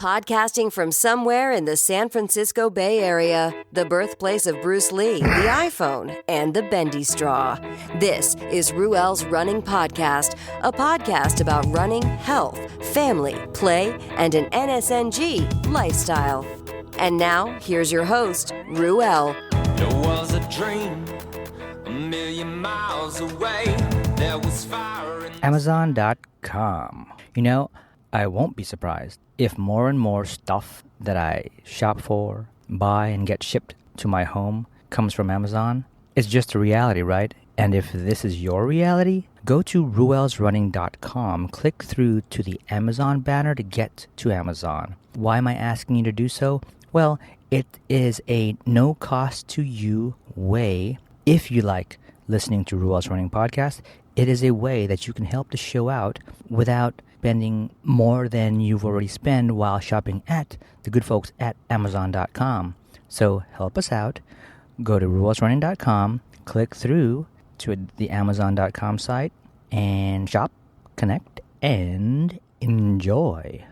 Podcasting from somewhere in the San Francisco Bay Area, the birthplace of Bruce Lee, the iPhone, and the bendy straw. This is Ruel's Running Podcast, a podcast about running, health, family, play, and an NSNG lifestyle. And now, here's your host, Ruel. There was a dream a million miles away. There was fire in Amazon.com. You know, I won't be surprised if more and more stuff that I shop for, buy, and get shipped to my home comes from Amazon. It's just a reality, right? And if this is your reality, go to ruelsrunning.com, click through to the Amazon banner to get to Amazon. Why am I asking you to do so? Well, it is a no-cost-to-you way. If you like listening to Ruel's Running Podcast, it is a way that you can help the show out without spending more than you've already spent while shopping at the good folks at Amazon.com. So help us out. Go to ruelsrunning.com, click through to the Amazon.com site, and shop, connect, and enjoy.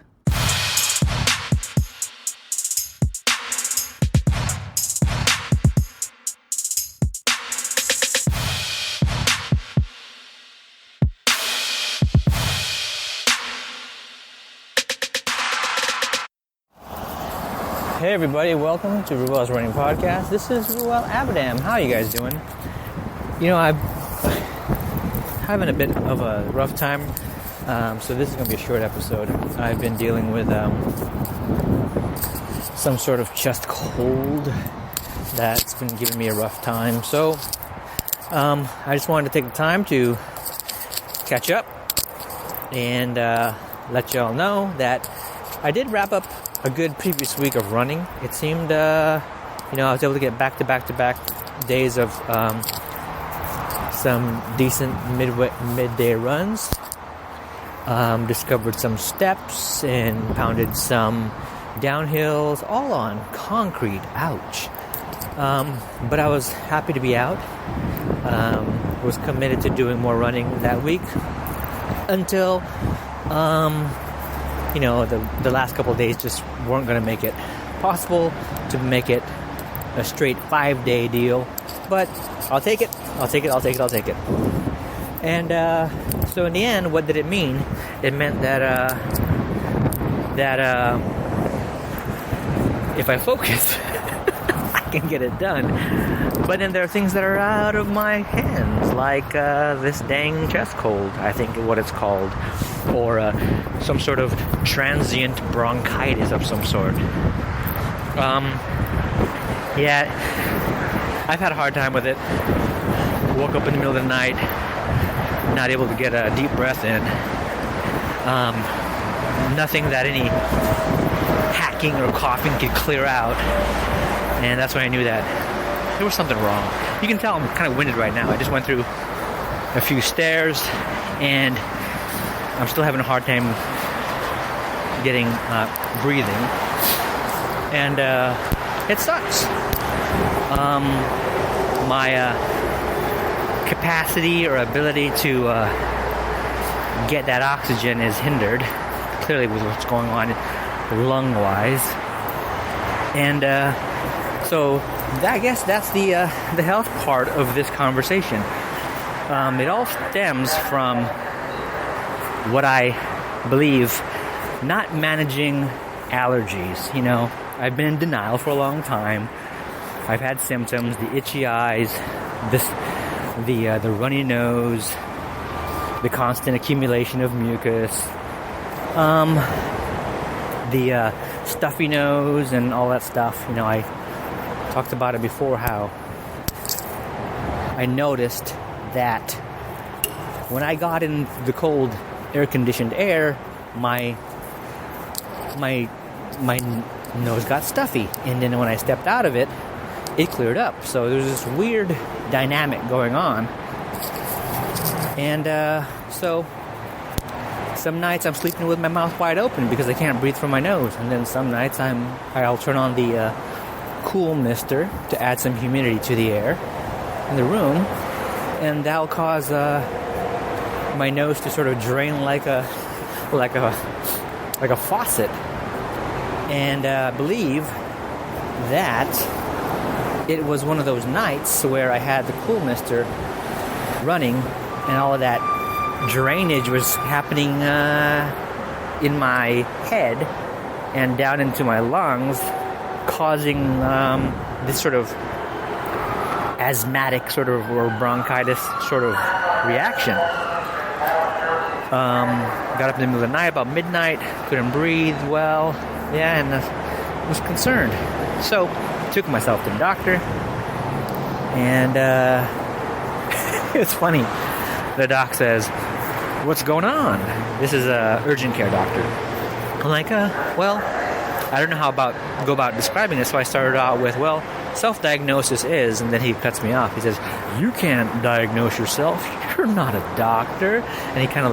Hey everybody, welcome to Ruel's Running Podcast. This is Ruel Abadam. How are you guys doing? You know, I'm having a bit of a rough time, so this is going to be a short episode. I've been dealing with some sort of chest cold that's been giving me a rough time. So I just wanted to take the time to catch up and let y'all know that I did wrap up a good previous week of running. It seemed, I was able to get back-to-back days of some decent midday runs. Discovered some steps and pounded some downhills, all on concrete. Ouch. But I was happy to be out. Was committed to doing more running that week until the last couple of days just weren't going to make it possible to make it a straight 5-day deal. But I'll take it. And so in the end, what did it mean? It meant that if I focus, I can get it done. But then there are things that are out of my hands, like this dang chest cold, I think what it's called, or some sort of transient bronchitis of some sort. I've had a hard time with it. Woke up in the middle of the night, not able to get a deep breath in. Nothing that any hacking or coughing could clear out. And that's when I knew that there was something wrong. You can tell I'm kind of winded right now. I just went through a few stairs, and I'm still having a hard time getting breathing, and it sucks. My capacity or ability to get that oxygen is hindered, clearly with what's going on lung-wise, and so I guess that's the health part of this conversation. It all stems from what I believe not managing allergies. You know, I've been in denial for a long time. I've had symptoms, the itchy eyes, the runny nose, the constant accumulation of mucus, the stuffy nose and all that stuff. You know, I talked about it before, how I noticed that when I got in the cold air-conditioned air, my nose got stuffy, and then when I stepped out of it, it cleared up. So there's this weird dynamic going on, and so some nights I'm sleeping with my mouth wide open because I can't breathe from my nose, and then some nights I'll turn on the cool mister to add some humidity to the air in the room, and that'll cause my nose to sort of drain like a faucet. And I believe that it was one of those nights where I had the cool mister running and all of that drainage was happening in my head and down into my lungs, causing this sort of asthmatic sort of or bronchitis sort of reaction. Got up in the middle of the night about midnight, couldn't breathe well, and was concerned. So took myself to the doctor, and it's funny. The doc says, "What's going on?" This is a urgent care doctor. I'm like, well, I don't know how go about describing it, so I started out with, well, self-diagnosis is, and then he cuts me off. He says, "You can't diagnose yourself. You're not a doctor." And he kind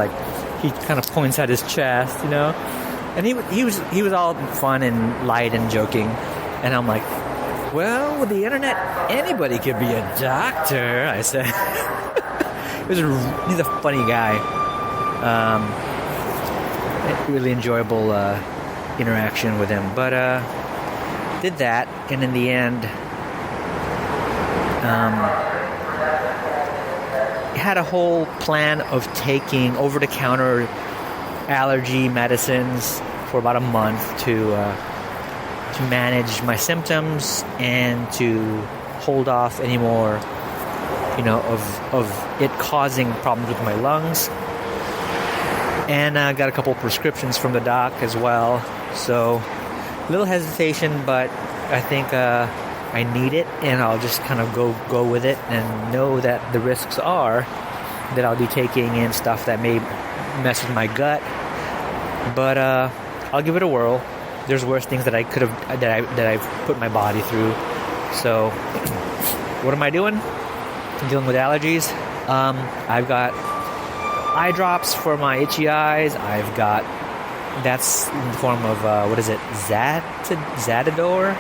of points at his chest, And he was all fun and light and joking, and I'm like, well, with the internet, anybody could be a doctor. I said, he's a funny guy. Really enjoyable interaction with him, but did that, and in the end, had a whole plan of taking over-the-counter allergy medicines for about a month to manage my symptoms and to hold off any more, of it causing problems with my lungs. And I got a couple prescriptions from the doc as well. So, a little hesitation, but I think I need it, and I'll just kind of go with it and know that the risks are that I'll be taking in stuff that may mess with my gut. But I'll give it a whirl. There's worse things that I've put my body through. So, what am I doing? I'm dealing with allergies. I've got eye drops for my itchy eyes. I've got, that's in the form of, Zatador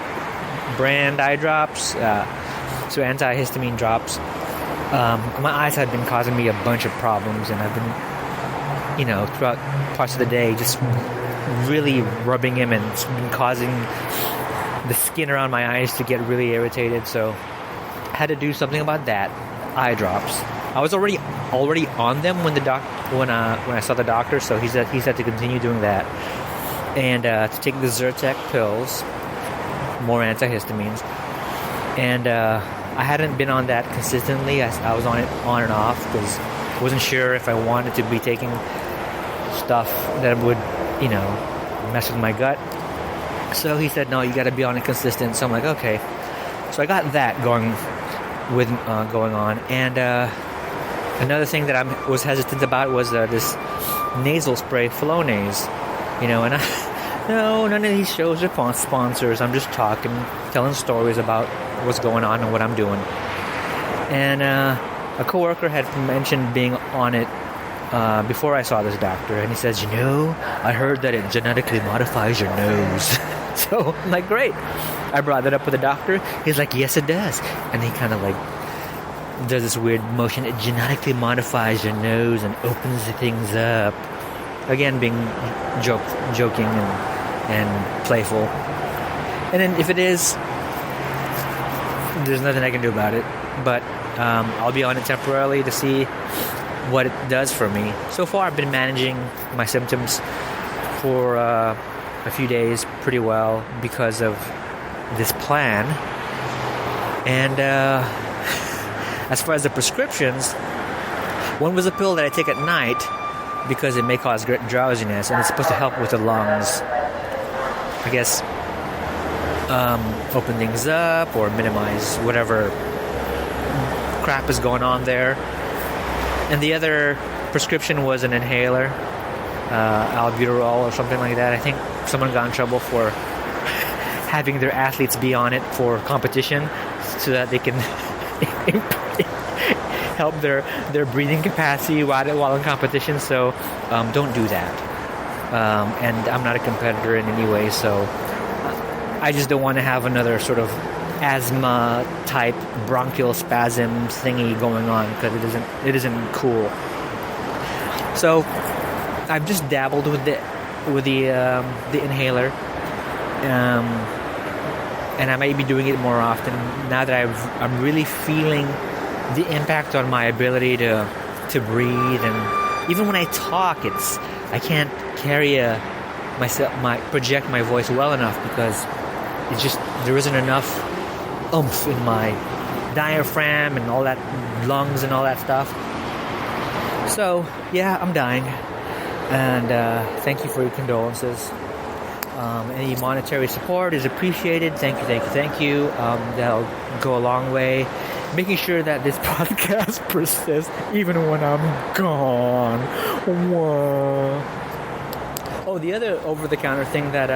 brand eye drops. So antihistamine drops. My eyes have been causing me a bunch of problems, and I've been, throughout parts of the day, just really rubbing them, and it's been causing the skin around my eyes to get really irritated. So I had to do something about that. Eye drops. I was already on them when I saw the doctor, so he said to continue doing that, and to take the Zyrtec pills, more antihistamines, and I hadn't been on that consistently. I was on it on and off because I wasn't sure if I wanted to be taking stuff that would, mess with my gut. So he said, no, you got to be on it consistent. So I'm like, okay. So I got that going on, and another thing that I was hesitant about was this nasal spray, Flonase, and no, none of these shows are sponsors. I'm just telling stories about what's going on and what I'm doing. And a coworker had mentioned being on it before I saw this doctor, and he says, I heard that it genetically modifies your nose. So I'm like, great. I brought that up with the doctor. He's like, yes, it does. And he kind of does this weird motion. It genetically modifies your nose and opens things up. Again, being joking and playful. And then if it is, there's nothing I can do about it. But I'll be on it temporarily to see what it does for me. So far, I've been managing my symptoms for a few days pretty well because of this plan. And as far as the prescriptions, one was a pill that I take at night because it may cause drowsiness, and it's supposed to help with the lungs. I guess open things up or minimize whatever crap is going on there. And the other prescription was an inhaler, albuterol or something like that. I think someone got in trouble for having their athletes be on it for competition so that they can help their breathing capacity while in competition. So don't do that. And I'm not a competitor in any way, so I just don't want to have another sort of asthma type bronchial spasm thingy going on, because it isn't cool. So I've just dabbled with the inhaler, And I may be doing it more often now that I'm really feeling the impact on my ability to breathe. And even when I talk, I can't project my voice well enough because there isn't enough oomph in my diaphragm and all that, lungs and all that stuff. So yeah, I'm dying, and thank you for your condolences. Any monetary support is appreciated. Thank you. That'll go a long way, making sure that this podcast persists even when I'm gone. Whoa. Oh, the other over-the-counter thing that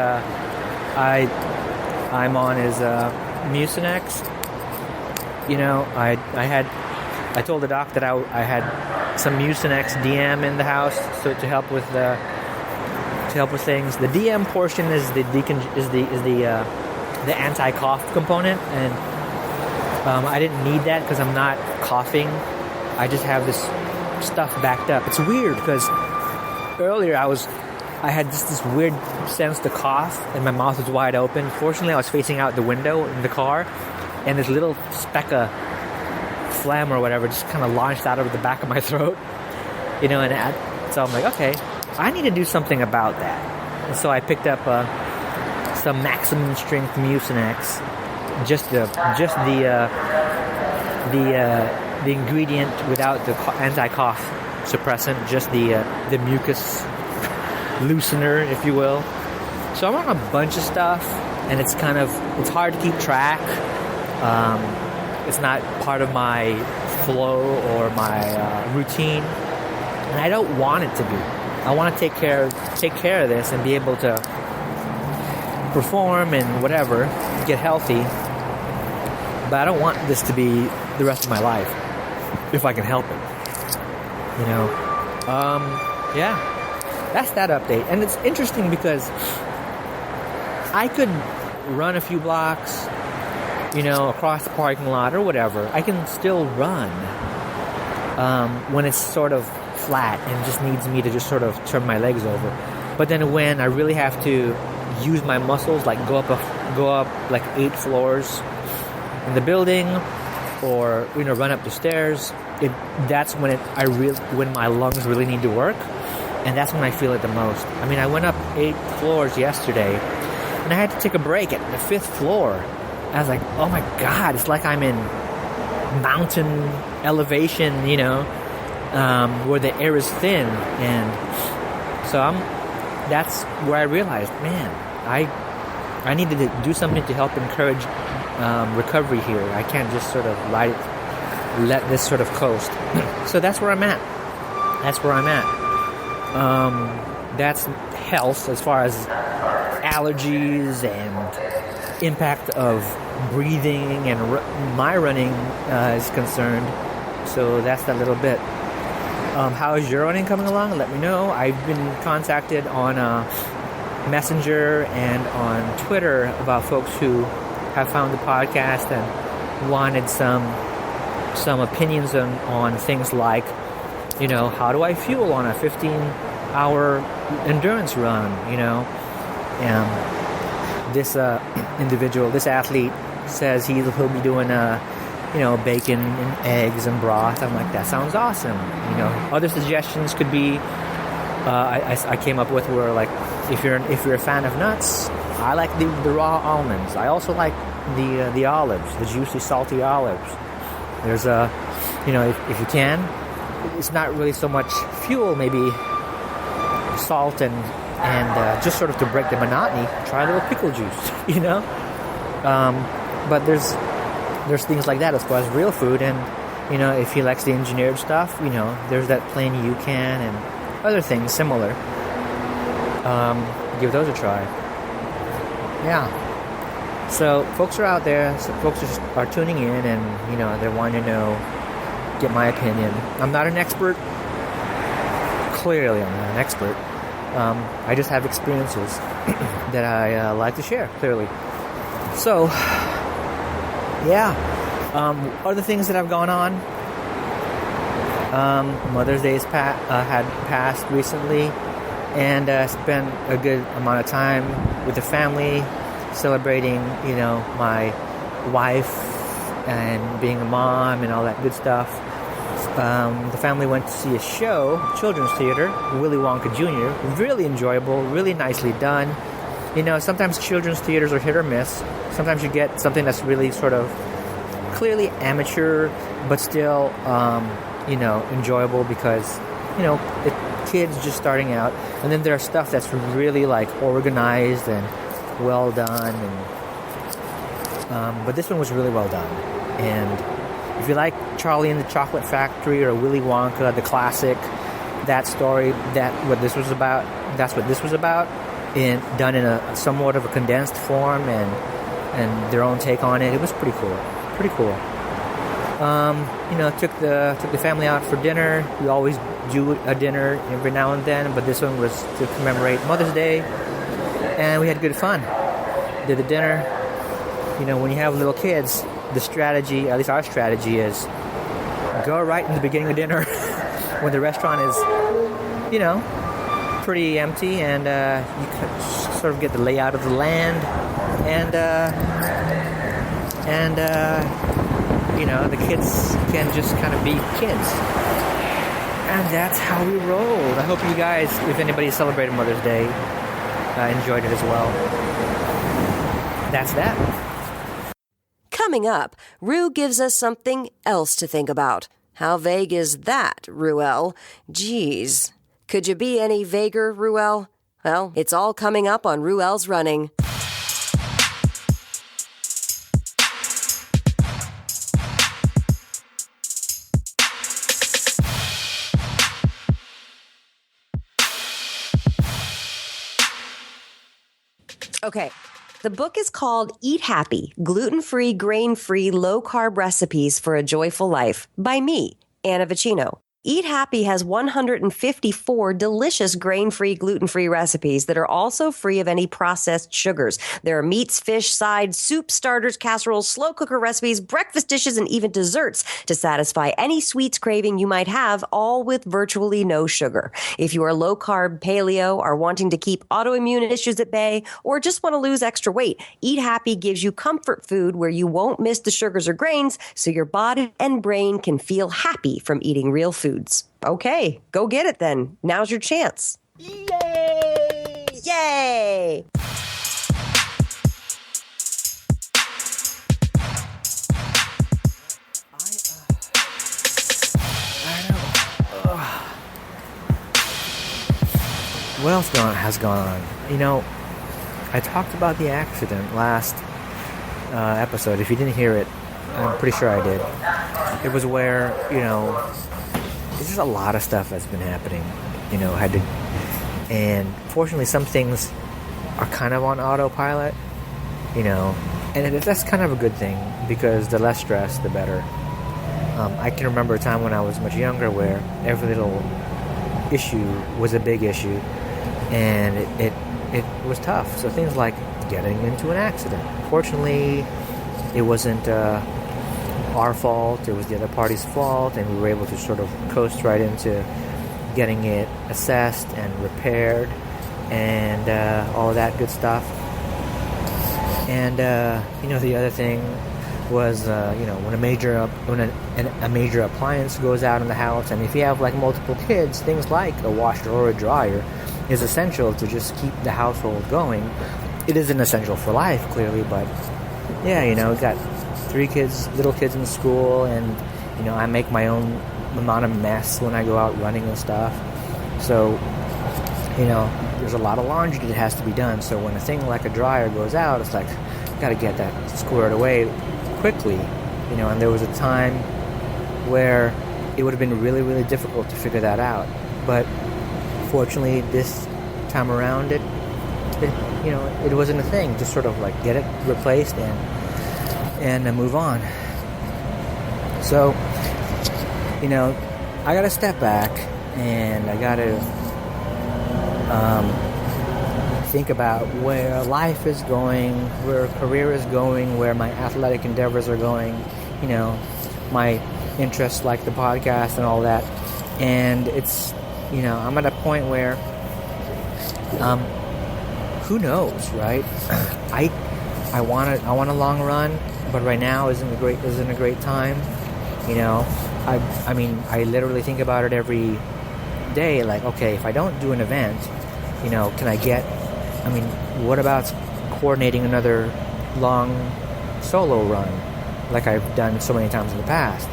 I'm on is Mucinex. You know, I told the doc that I had some Mucinex DM in the house, so to help with things. The DM portion is the anti-cough component, and I didn't need that because I'm not coughing. I just have this stuff backed up. It's weird because earlier I had just this weird sense to cough, and my mouth was wide open. Fortunately, I was facing out the window in the car, and this little speck of phlegm or whatever just kind of launched out of the back of my throat, you know. So I'm like, okay, I need to do something about that. And so I picked up some maximum strength Mucinex, just the ingredient without the anti-cough suppressant, just the mucus loosener, if you will. So I'm on a bunch of stuff, and it's hard to keep track. It's not part of my flow or my routine, and I don't want it to be. I want to take care of this and be able to perform and whatever, get healthy. But I don't want this to be the rest of my life, if I can help it. You know, yeah, that's that update. And it's interesting because I could run a few blocks, you know, across the parking lot or whatever. I can still run when it's sort of flat and just needs me to just sort of turn my legs over. But then when I really have to use my muscles, like go up like 8 floors in the building, or you know, run up the stairs, that's when when my lungs really need to work, and that's when I feel it the most. I mean, I went up 8 floors yesterday, and I had to take a break at the 5th floor. I was like, oh my God, it's like I'm in mountain elevation, you know, where the air is thin. And so that's where I realized, man, I needed to do something to help encourage recovery here. I can't just sort of let this sort of coast. So that's where I'm at. That's health as far as allergies and impact of breathing and my running is concerned. So that's that little bit. How is your running coming along? Let me know. I've been contacted on Messenger and on Twitter about folks who have found the podcast and wanted some opinions on things like, you know, how do I fuel on a 15-hour endurance run, you know? This this athlete says he'll be doing you know, bacon and eggs and broth. I'm like, that sounds awesome. You know, other suggestions could be I came up with were like, if you're a fan of nuts, I like the raw almonds. I also like the olives, the juicy, salty olives. There's you know, if you can, it's not really so much fuel, maybe salt and just sort of to break the monotony, try a little pickle juice, you know. But there's things like that as far as real food, and you know, if he likes the engineered stuff, you know, there's that plain UCAN and other things similar. Give those a try. Yeah. So folks are out there. So folks are tuning in, and you know, they're wanting to know, get my opinion. I'm not an expert. Clearly, I'm not an expert. I just have experiences that I like to share. Clearly. So, yeah. Other things that have gone on. Mother's Day had passed recently, and spent a good amount of time with the family. celebrating, my wife and being a mom and all that good stuff. The family went to see a show, children's theater, Willy Wonka Jr. Really enjoyable, really nicely done. Sometimes children's theaters are hit or miss. Sometimes you get something that's really sort of clearly amateur, but still, enjoyable because, kids just starting out. And then there's stuff that's really like organized and well done. But this one was really well done. And if you like Charlie and the Chocolate Factory or Willy Wonka, the classic, that story, that's what this was about, done in a somewhat of a condensed form and their own take on it. It was pretty cool. Took the family out for dinner. We always do a dinner every now and then, but this one was to commemorate Mother's Day, and we had good fun. Did the dinner. When you have little kids, the strategy, at least our strategy, is go right in the beginning of dinner when the restaurant is, pretty empty, and you can sort of get the layout of the land, and the kids can just kind of be kids. And that's how we rolled. I hope you guys, if anybody celebrated Mother's Day, enjoyed it as well. That's that. Coming up, Rue gives us something else to think about. How vague is that, Ruel? Geez. Could you be any vaguer, Ruel? Well, it's all coming up on Ruel's Running. Okay, the book is called Eat Happy, Gluten-Free, Grain-Free, Low-Carb Recipes for a Joyful Life by me, Anna Vicino. Eat Happy has 154 delicious grain-free, gluten-free recipes that are also free of any processed sugars. There are meats, fish, sides, soup, starters, casseroles, slow cooker recipes, breakfast dishes, and even desserts to satisfy any sweets craving you might have, all with virtually no sugar. If you are low-carb, paleo, are wanting to keep autoimmune issues at bay, or just want to lose extra weight, Eat Happy gives you comfort food where you won't miss the sugars or grains, so your body and brain can feel happy from eating real food. Okay, go get it then. Now's your chance. Yay! Yay! What else has gone on? I talked about the accident last episode. If you didn't hear it, I'm pretty sure I did. It was where, there's just a lot of stuff that's been happening, and fortunately some things are kind of on autopilot, and that's kind of a good thing, because the less stress, the better. I can remember a time when I was much younger where every little issue was a big issue, and it was tough. So things like getting into an accident. Fortunately, it wasn't our fault, it was the other party's fault, and we were able to sort of coast right into getting it assessed and repaired and all of that good stuff. And the other thing was when a major appliance goes out in the house, and if you have like multiple kids, things like a washer or a dryer is essential to just keep the household going. It isn't essential for life, clearly, but yeah, we got 3 little kids in school, and I make my own amount of mess when I go out running and stuff. So there's a lot of laundry that has to be done. So when a thing like a dryer goes out, it's like got to get that squared away quickly. And there was a time where it would have been really, really difficult to figure that out. But fortunately, this time around, it wasn't a thing. Just sort of like get it replaced and move on. So, I got to step back, and I got to think about where life is going, where career is going, where my athletic endeavors are going, my interests like the podcast and all that. And it's, I'm at a point where, who knows, right? I want a long run, but right now isn't a great time. You know, I mean, I literally think about it every day. Like, okay, if I don't do an event, you know, what about coordinating another long solo run like I've done so many times in the past?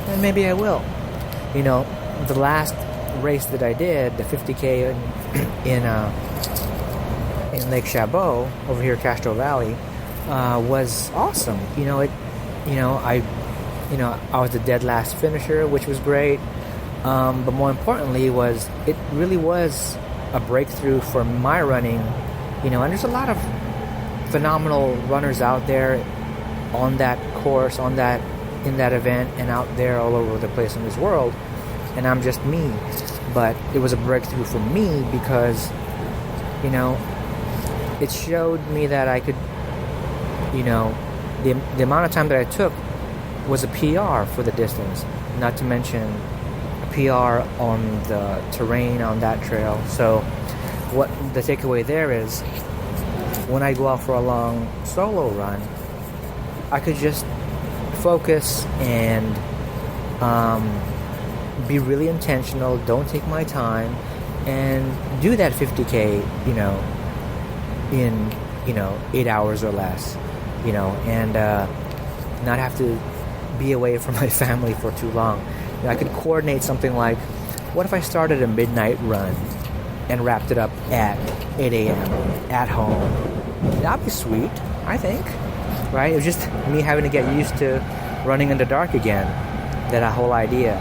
And maybe I will. You know, the last race that I did, the 50K in Lake Chabot over here, Castro Valley, was awesome. I was the dead last finisher, which was great. But more importantly, it really was a breakthrough for my running. You know, and there's a lot of phenomenal runners out there on that course, in that event, and out there all over the place in this world. And I'm just me. But it was a breakthrough for me because, you know, it showed me that I could, you know, the amount of time that I took was a PR for the distance, not to mention a PR on the terrain on that trail. So what the takeaway there is, when I go out for a long solo run, I could just focus and be really intentional, don't take my time, and do that 50K, you know, in, you know, 8 hours or less, you know, and not have to be away from my family for too long. You know, I could coordinate something like, what if I started a midnight run and wrapped it up at 8 a.m. at home? That'd be sweet, I think, right? It was just me having to get used to running in the dark again, that whole idea.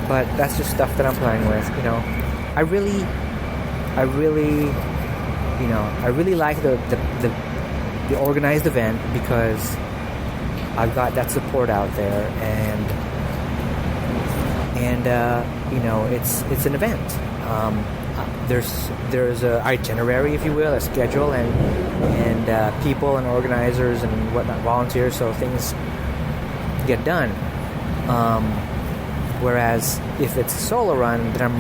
But that's just stuff that I'm playing with, you know. I really like the organized event because I've got that support out there, and you know, it's an event. There's a itinerary, if you will, a schedule, and people and organizers and whatnot, volunteers, so things get done. Whereas if it's a solo run, then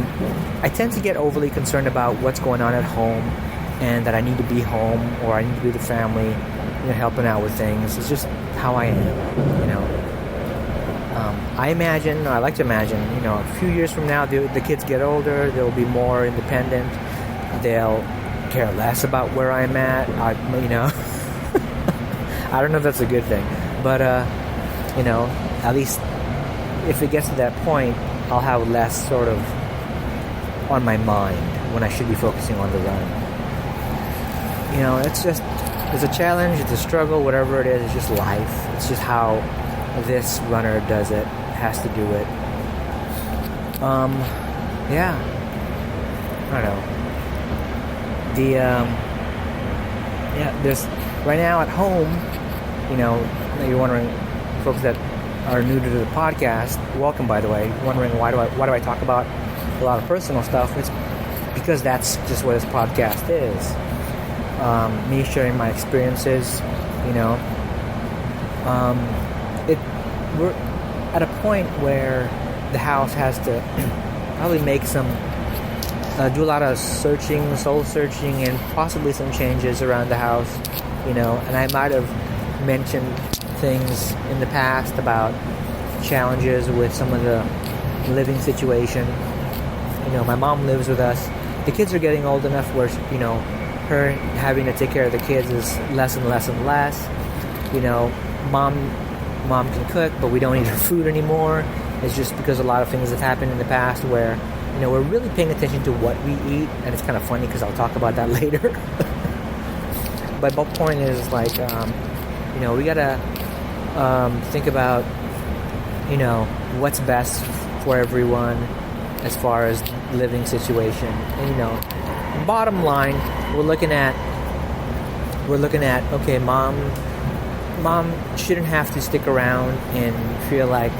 I tend to get overly concerned about what's going on at home, and that I need to be home, or I need to be with the family, you know, helping out with things. It's just how I am, you know. I like to imagine, you know, a few years from now, the kids get older, they'll be more independent, they'll care less about where I'm at, you know. I don't know if that's a good thing, but, you know, at least if it gets to that point, I'll have less sort of on my mind when I should be focusing on the run. You know, it's a challenge, it's a struggle, whatever it is, it's just life. It's just how this runner does it, has to do it. Yeah. I don't know. There's, right now at home, you know, you're wondering, folks that are new to the podcast, welcome, by the way, wondering why do I talk about a lot of personal stuff. It's because that's just what this podcast is. Me sharing my experiences, you know. We're at a point where the house has to probably make do a lot of searching, soul searching, and possibly some changes around the house, you know. And I might have mentioned things in the past about challenges with some of the living situation. You know, my mom lives with us. The kids are getting old enough where, you know, her having to take care of the kids is less and less and less. You know, mom can cook, but we don't eat her food anymore. It's just because a lot of things have happened in the past where, you know, we're really paying attention to what we eat, and it's kind of funny because I'll talk about that later. But the point is, like, you know, we gotta think about, you know, what's best for everyone as far as living situation. And, you know, bottom line, we're looking at okay, mom shouldn't have to stick around and feel like,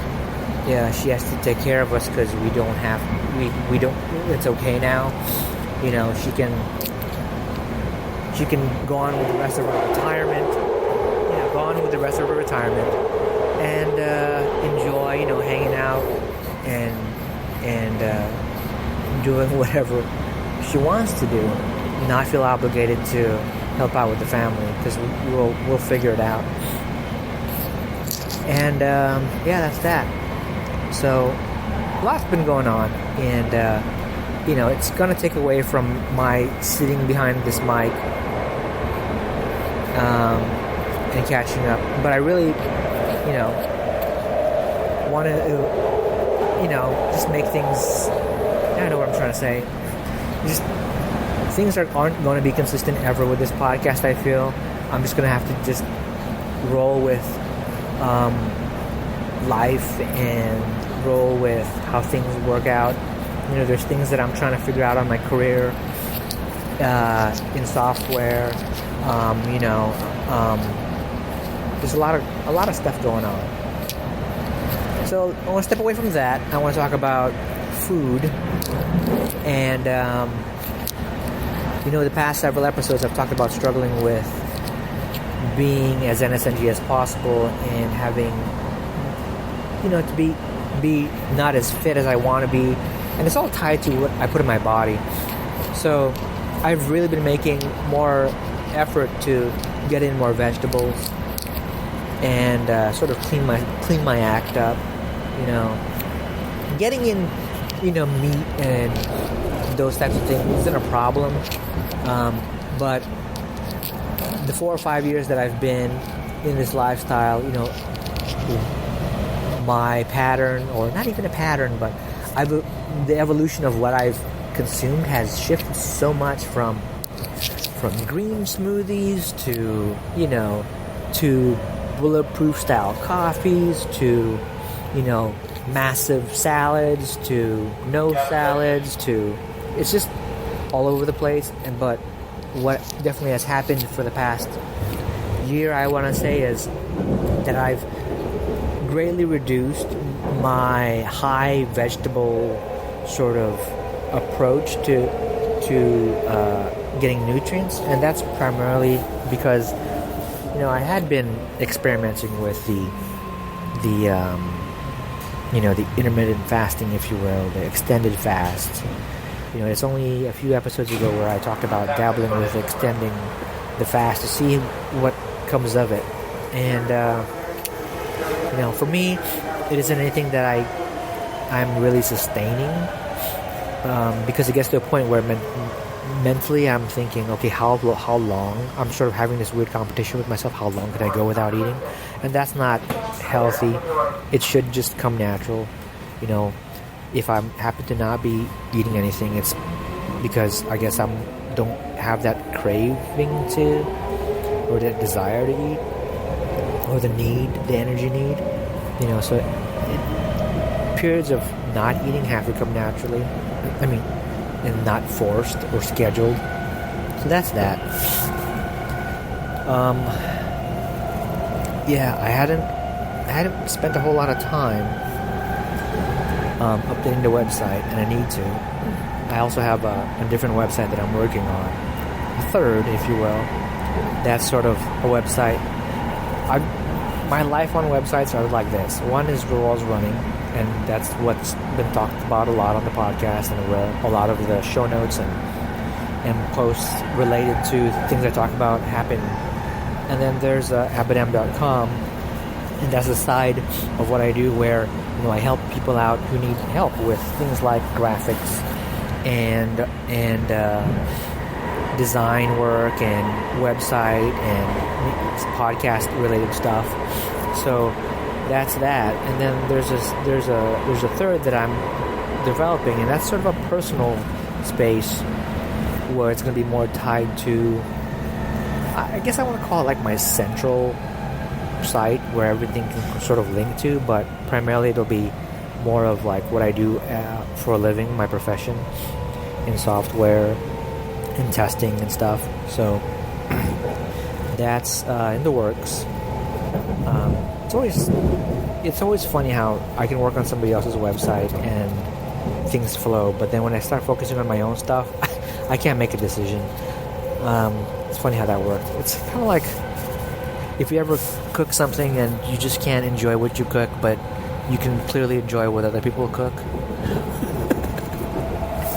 yeah, she has to take care of us because we don't, it's okay now. You know, she can go on with the rest of her retirement, and enjoy, you know, hanging out and doing whatever she wants to do, not feel obligated to help out with the family, because we'll figure it out. And that's that. So lots been going on, and it's going to take away from my sitting behind this mic and catching up. But I really, want to, just make things. I don't know what I'm trying to say. Just things aren't going to be consistent ever with this podcast. I feel I'm just going to have to just roll with life and roll with how things work out. There's things that I'm trying to figure out on my career in software. There's a lot of stuff going on. So I want to step away from that. I want to talk about food. And the past several episodes I've talked about struggling with being as NSNG as possible and having to be not as fit as I want to be, and it's all tied to what I put in my body. So I've really been making more effort to get in more vegetables and sort of clean my act up. Getting in meat and those types of things isn't a problem, but the 4 or 5 years that I've been in this lifestyle, my pattern, or not even a pattern, but the evolution of what I've consumed has shifted so much from green smoothies to bulletproof style coffees to massive salads to no salads to it's just all over the place. But what definitely has happened for the past year, I want to say, is that I've greatly reduced my high vegetable sort of approach to getting nutrients, and that's primarily because I had been experimenting with the intermittent fasting, if you will, the extended fast. It's only a few episodes ago where I talked about dabbling with extending the fast to see what comes of it. And for me, it isn't anything that I'm really sustaining, because it gets to a point where mentally I'm thinking, okay, how long? I'm sort of having this weird competition with myself. How long can I go without eating? And that's not healthy. It should just come natural. If I happen to not be eating anything, it's because I guess I don't have that craving to, or that desire to eat, or the energy need. So periods of not eating have to come naturally. And not forced or scheduled. So that's that. I hadn't spent a whole lot of time updating the website, and I need to. I also have a different website that I'm working on, a third, if you will. That's sort of a website. My life on websites are like this. One is RER's running, and that's what's been talked about a lot on the podcast, and a lot of the show notes and posts related to things I talk about happen. And then there's abadam.com, and that's the side of what I do where I help people out who need help with things like graphics and design work and website and podcast related stuff. So that's that. And then there's a third that I'm developing, and that's sort of a personal space where it's going to be more tied to, I guess I want to call it like my central site where everything can sort of link to, but primarily it'll be more of like what I do for a living, my profession in software and testing and stuff. So that's in the works. It's always funny how I can work on somebody else's website and things flow, but then when I start focusing on my own stuff, I can't make a decision. It's funny how that works. It's kind of like if you ever cook something and you just can't enjoy what you cook, but you can clearly enjoy what other people cook.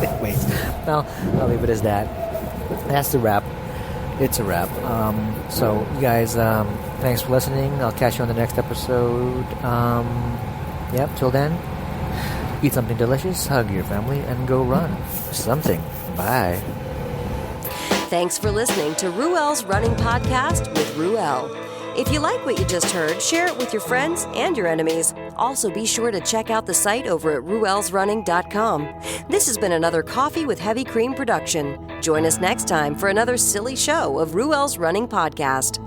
Anyways, well, I'll leave it as that. That's the wrap. it's a wrap. So you guys, thanks for listening. I'll catch you on the next episode. Yep, till then, eat something delicious, hug your family, and go run something. Bye. Thanks for listening to Ruel's Running Podcast with Ruel. If you like what you just heard, share it with your friends and your enemies. Also, be sure to check out the site over at ruelsrunning.com. This has been another Coffee with Heavy Cream production. Join us next time for another silly show of Ruel's Running Podcast.